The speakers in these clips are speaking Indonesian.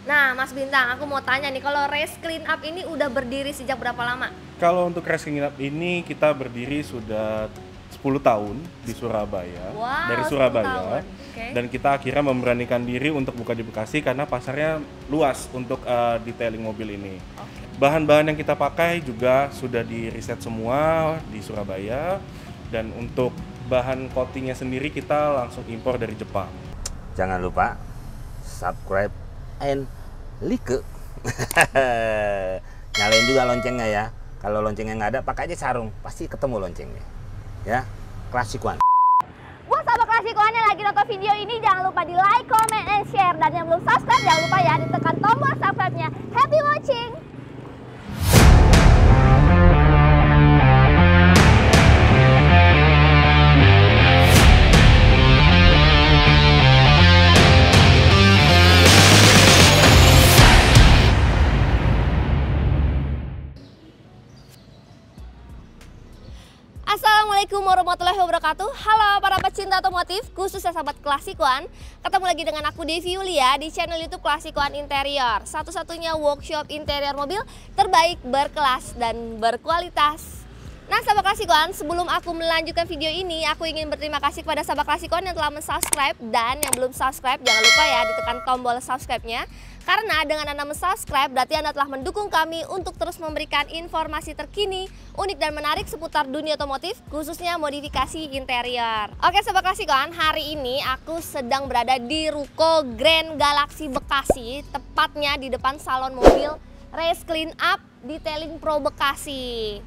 Nah, Mas Bintang, aku mau tanya nih, kalau Race Clean Up ini udah berdiri sejak berapa lama? Kalau untuk Racing Up ini kita berdiri sudah 10 tahun di Surabaya, dari Wow, 10 tahun. Surabaya. Oke. Dan kita akhirnya memberanikan diri untuk buka di Bekasi karena pasarnya luas untuk detailing mobil ini. Oke. Bahan-bahan yang kita pakai juga sudah di riset semua di Surabaya. Dan untuk bahan coatingnya sendiri kita langsung impor dari Jepang. Jangan lupa subscribe and like. Nyalain juga loncengnya ya. Kalau loncengnya nggak ada, pakai aja sarung, pasti ketemu loncengnya. Ya, Classic One. Buat sahabat Klasikuan yang lagi nonton video ini, jangan lupa di like, comment, and share. Dan yang belum subscribe, jangan lupa ya ditekan tombol subscribe-nya. Happy watching! Assalamualaikum warahmatullahi wabarakatuh. Halo para pecinta otomotif, khususnya sahabat Classic One. Ketemu lagi dengan aku Devi Yulia di channel YouTube Classic One Interior, satu-satunya workshop interior mobil terbaik, berkelas dan berkualitas. Nah sahabat Classic One, sebelum aku melanjutkan video ini, aku ingin berterima kasih kepada sahabat Classic One yang telah mensubscribe, dan yang belum subscribe jangan lupa ya ditekan tombol subscribe-nya. Karena dengan Anda mensubscribe berarti Anda telah mendukung kami untuk terus memberikan informasi terkini, unik dan menarik seputar dunia otomotif, khususnya modifikasi interior. Oke sahabat Classic One, hari ini aku sedang berada di Ruko Grand Galaxy Bekasi, tepatnya di depan salon mobil Race Clean Up Detailing Pro Bekasi.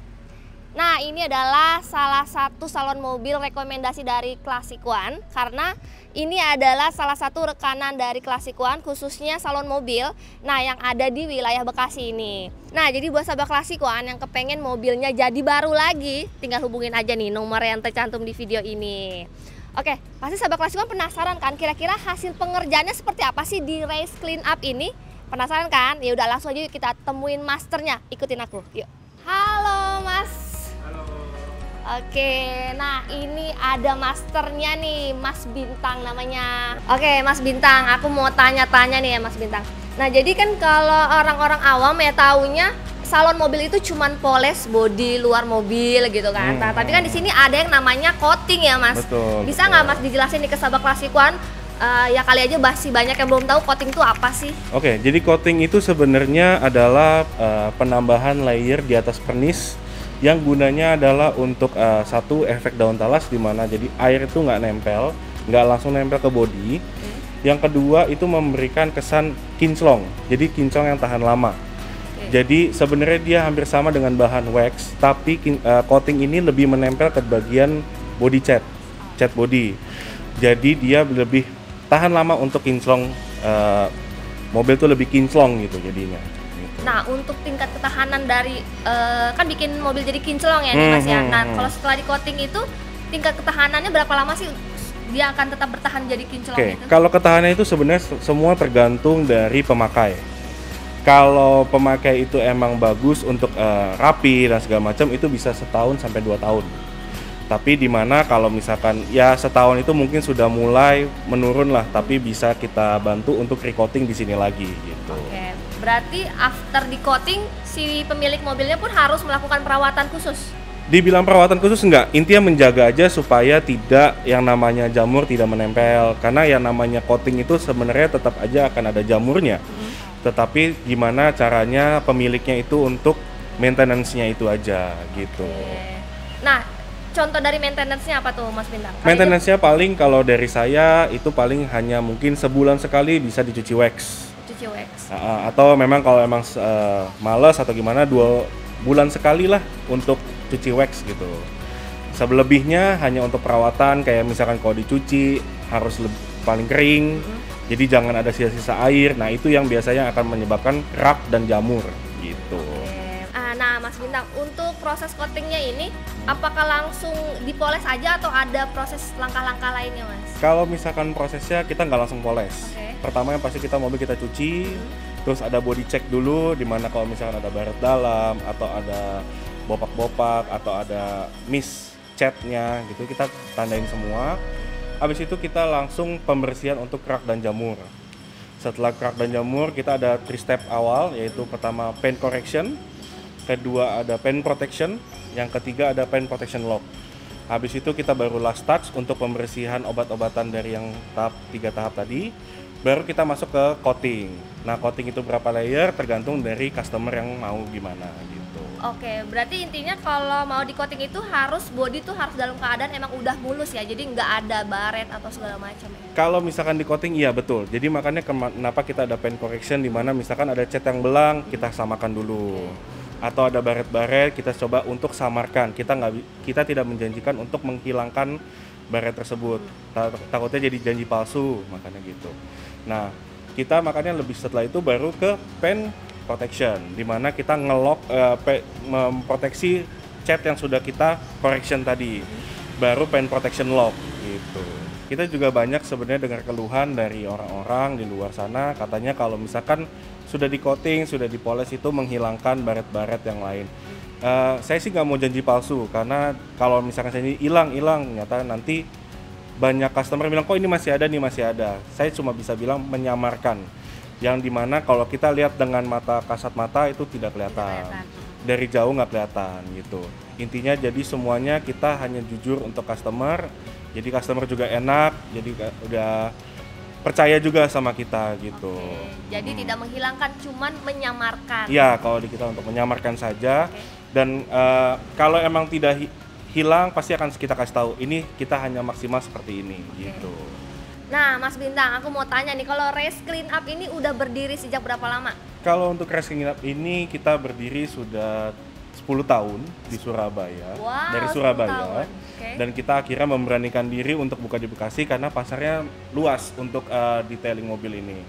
Nah, ini adalah salah satu salon mobil rekomendasi dari Classic One, karena ini adalah salah satu rekanan dari Classic One, khususnya salon mobil, nah yang ada di wilayah Bekasi ini. Nah, jadi buat sahabat Classic One yang kepengen mobilnya jadi baru lagi, tinggal hubungin aja nih nomor yang tercantum di video ini. Oke, pasti sahabat Classic One penasaran kan, kira-kira hasil pengerjaannya seperti apa sih di Race Clean Up ini? Penasaran kan? Ya udah langsung aja yuk kita temuin masternya, ikutin aku, yuk. Halo Mas. Oke, nah ini ada masternya nih, Mas Bintang namanya. Oke, Mas Bintang, aku mau tanya-tanya nih ya Mas Bintang. Nah, jadi kan kalau orang-orang awam ya taunya salon mobil itu cuman poles bodi luar mobil gitu kan. Nah, tapi kan di sini ada yang namanya coating ya, Mas. Betul. Bisa nggak Mas dijelasin nih ke sahabat Classic One? Ya kali aja masih banyak yang belum tahu coating itu apa sih? Oke, jadi coating itu sebenarnya adalah penambahan layer di atas pernis yang gunanya adalah untuk satu efek daun talas, di mana jadi air itu nggak nempel, nggak langsung nempel ke bodi. Yang kedua itu memberikan kesan kinclong, jadi kinclong yang tahan lama. Jadi sebenarnya dia hampir sama dengan bahan wax, tapi coating ini lebih menempel ke bagian body cat body. Jadi dia lebih tahan lama untuk kinclong, mobil tuh lebih kinclong gitu jadinya. Nah, untuk tingkat ketahanan dari kan bikin mobil jadi kinclong ya nih Mas ya. Nah, kalau setelah di coating itu tingkat ketahanannya berapa lama sih dia akan tetap bertahan jadi kinclong itu? Kalau ketahanan itu sebenarnya semua tergantung dari pemakai. Kalau pemakai itu emang bagus untuk rapi dan segala macam, itu bisa setahun sampai 2 tahun. Tapi dimana kalau misalkan ya setahun itu mungkin sudah mulai menurun lah, tapi bisa kita bantu untuk recoating di sini lagi gitu. Oke, berarti after di coating si pemilik mobilnya pun harus melakukan perawatan khusus? Dibilang perawatan khusus enggak, intinya menjaga aja supaya tidak yang namanya jamur tidak menempel. Karena yang namanya coating itu sebenarnya tetap aja akan ada jamurnya. Tetapi gimana caranya pemiliknya itu untuk maintenance-nya itu aja gitu. Nah, contoh dari maintenance-nya apa tuh Mas Bintang? Maintenance-nya paling kalau dari saya itu paling hanya mungkin sebulan sekali bisa dicuci wax. Cuci wax. Atau memang kalau emang males atau gimana 2 bulan sekali lah untuk cuci wax gitu. Selebihnya hanya untuk perawatan, kayak misalkan kalau dicuci harus paling kering. Jadi jangan ada sisa-sisa air. Nah, itu yang biasanya akan menyebabkan kerak dan jamur gitu. Nah Mas Bintang, untuk proses coatingnya ini apakah langsung dipoles aja atau ada proses langkah-langkah lainnya Mas? Kalau misalkan prosesnya kita nggak langsung poles. Pertama yang pasti kita mobil kita cuci, terus ada body check dulu, dimana kalau misalkan ada baret dalam atau ada bopak-bopak atau ada miss catnya gitu, kita tandain semua. Habis itu kita langsung pembersihan untuk kerak dan jamur. Setelah kerak dan jamur, kita ada 3 step awal, yaitu pertama paint correction, kedua ada paint protection, yang ketiga ada paint protection lock. Habis itu kita baru last touch untuk pembersihan obat-obatan dari yang 3 tahap tadi. Baru kita masuk ke coating. Nah, coating itu berapa layer tergantung dari customer yang mau gimana gitu. Oke, berarti intinya kalau mau di coating itu harus body tuh harus dalam keadaan emang udah mulus ya, jadi nggak ada baret atau segala macam ya? Kalau misalkan di coating, iya betul. Jadi makanya kenapa kita ada paint correction, di mana misalkan ada cat yang belang, kita samakan dulu. Atau ada baret-baret, kita coba untuk samarkan. Kita tidak menjanjikan untuk menghilangkan baret tersebut. Takutnya jadi janji palsu, makanya gitu. Nah, kita makanya lebih setelah itu baru ke paint protection, di mana kita ngelok memproteksi cat yang sudah kita correction tadi. Baru paint protection lock gitu. Kita juga banyak sebenarnya dengar keluhan dari orang-orang di luar sana, katanya kalau misalkan sudah di coating, sudah dipoles itu menghilangkan baret-baret yang lain. Saya sih nggak mau janji palsu, karena kalau misalkan saya hilang, ternyata nanti banyak customer bilang kok ini masih ada nih, masih ada. Saya cuma bisa bilang menyamarkan, yang dimana kalau kita lihat dengan mata kasat mata itu tidak kelihatan, dari jauh nggak kelihatan gitu. Intinya jadi semuanya kita hanya jujur untuk customer, jadi customer juga enak, jadi udah percaya juga sama kita gitu. Jadi tidak menghilangkan, cuman menyamarkan. Iya, kalau di kita untuk menyamarkan saja. Dan kalau emang tidak hilang, pasti akan kita kasih tahu ini kita hanya maksimal seperti ini gitu. Nah, Mas Bintang, aku mau tanya nih, kalau Race Clean Up ini udah berdiri sejak berapa lama? Kalau untuk Race Clean Up ini kita berdiri sudah 10 tahun di Surabaya. Wow, dari 10 Surabaya. tahun. Okay. Dan kita akhirnya memberanikan diri untuk buka di Bekasi karena pasarnya luas untuk detailing mobil ini.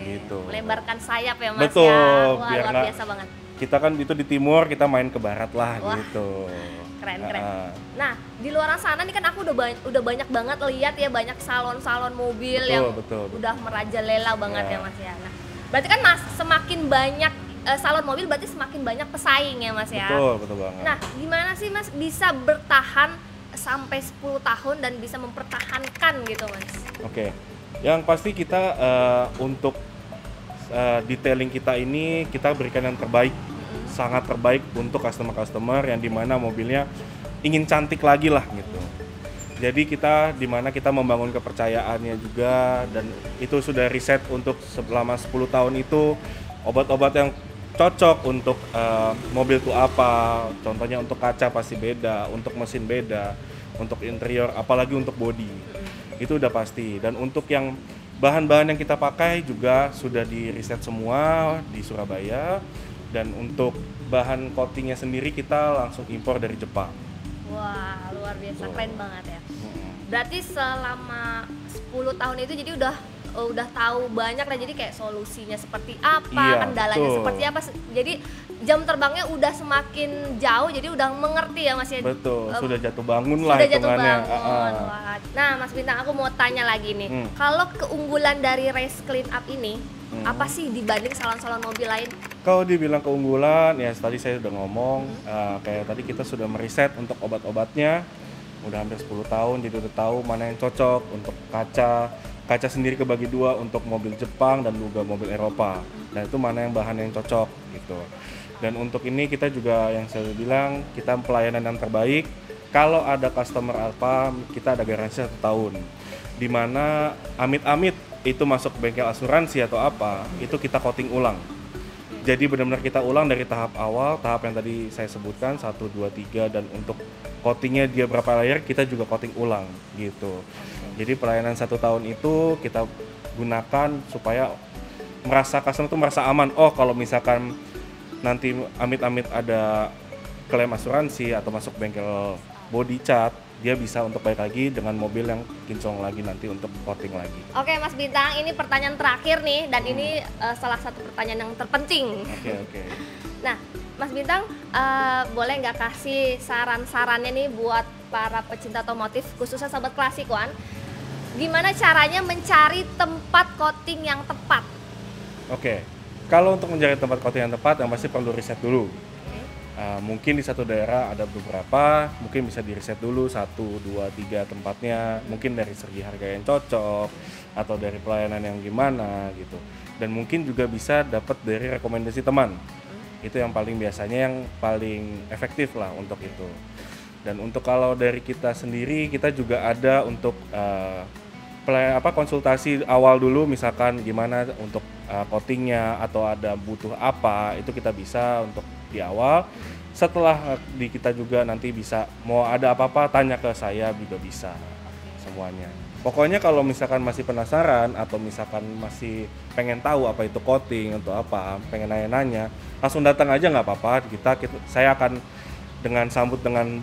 Gitu. Melebarkan sayap ya Mas. Betul, ya. Wah, biar luar biasa banget. Kita kan itu di timur, kita main ke barat lah. Wah, gitu. Keren. Nah, di luar sana nih kan aku udah banyak banget lihat ya, banyak salon-salon mobil yang udah merajalela banget ya Mas ya. Nah, berarti kan Mas semakin banyak salon mobil berarti semakin banyak pesaing ya Mas ya. Betul banget. Nah, gimana sih Mas bisa bertahan sampai 10 tahun dan bisa mempertahankan gitu Mas? Oke. Yang pasti kita untuk detailing kita ini kita berikan yang terbaik, sangat terbaik untuk customer-customer yang dimana mobilnya ingin cantik lagi lah gitu. Jadi kita dimana kita membangun kepercayaannya juga, dan itu sudah riset untuk selama 10 tahun itu obat-obat yang cocok untuk mobil itu apa. Contohnya untuk kaca pasti beda, untuk mesin beda, untuk interior, apalagi untuk body. Itu udah pasti. Dan untuk yang bahan-bahan yang kita pakai juga sudah di riset semua di Surabaya, dan untuk bahan coatingnya sendiri kita langsung impor dari Jepang. Wah, luar biasa, keren banget ya. Berarti selama 10 tahun itu jadi udah tahu banyak lah, jadi kayak solusinya seperti apa, kendalanya seperti apa. Jadi jam terbangnya udah semakin jauh, jadi udah mengerti ya Mas ya. Betul, sudah jatuh bangun lah hitungannya. Nah, Mas Bintang, aku mau tanya lagi nih. Kalau keunggulan dari Race Clean Up ini apa sih dibanding salon-salon mobil lain? Kalau dibilang keunggulan, ya tadi saya udah ngomong, kayak tadi kita sudah meriset untuk obat-obatnya, udah hampir 10 tahun, jadi udah tahu mana yang cocok untuk kaca sendiri kebagi dua untuk mobil Jepang dan juga mobil Eropa. Dan itu mana yang bahan yang cocok gitu. Dan untuk ini kita juga yang saya bilang, kita pelayanan yang terbaik. Kalau ada customer apa, kita ada garansi 1 tahun. Dimana amit-amit itu masuk bengkel asuransi atau apa, itu kita coating ulang. Jadi benar-benar kita ulang dari tahap awal, tahap yang tadi saya sebutkan 1, 2, 3, dan untuk coatingnya dia berapa layer kita juga coating ulang gitu. Jadi pelayanan 1 tahun itu kita gunakan supaya customer tuh merasa aman. Oh, kalau misalkan nanti amit-amit ada klaim asuransi atau masuk bengkel body cat, dia bisa untuk balik lagi dengan mobil yang kinclong lagi nanti untuk coating lagi. Oke Mas Bintang, ini pertanyaan terakhir nih, dan ini salah satu pertanyaan yang terpenting. Oke. Nah, Mas Bintang, boleh nggak kasih saran-sarannya nih buat para pecinta otomotif, khususnya sahabat Classic One, gimana caranya mencari tempat coating yang tepat? Oke. Kalau untuk mencari tempat coating yang tepat, yang pasti perlu riset dulu. Mungkin di satu daerah ada beberapa, mungkin bisa di-riset dulu 1, 2, 3 tempatnya, mungkin dari segi harga yang cocok atau dari pelayanan yang gimana gitu. Dan mungkin juga bisa dapat dari rekomendasi teman. Itu yang paling biasanya yang paling efektif lah untuk itu. Dan untuk kalau dari kita sendiri, kita juga ada untuk konsultasi awal dulu, misalkan gimana untuk coatingnya atau ada butuh apa, itu kita bisa untuk di awal. Setelah di kita juga nanti bisa mau ada apa-apa tanya ke saya juga bisa semuanya. Pokoknya kalau misalkan masih penasaran atau misalkan masih pengen tahu apa itu coating atau apa, pengen nanya-nanya, langsung datang aja nggak apa-apa. Saya akan sambut dengan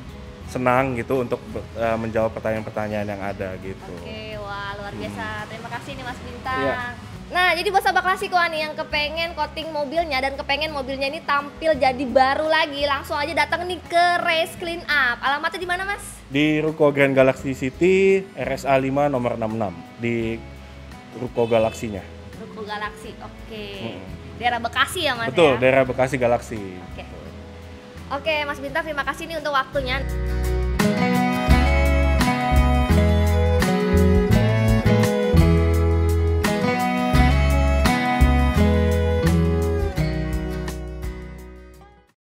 senang gitu untuk menjawab pertanyaan-pertanyaan yang ada gitu. Oke, wah luar biasa. Terima kasih nih Mas Bintang. Iya. Nah, jadi buat sahabat Klasikoan nih yang kepengen coating mobilnya dan kepengen mobilnya ini tampil jadi baru lagi, langsung aja datang nih ke Race Clean Up. Alamatnya di mana, Mas? Di Ruko Grand Galaxy City, RSA 5 nomor 66 di Ruko Galaksinya. Ruko Galaxy, oke. Daerah Bekasi ya, Mas? Betul, Ya? daerah Bekasi Galaxy. Oke, Mas Bintang terima kasih nih untuk waktunya.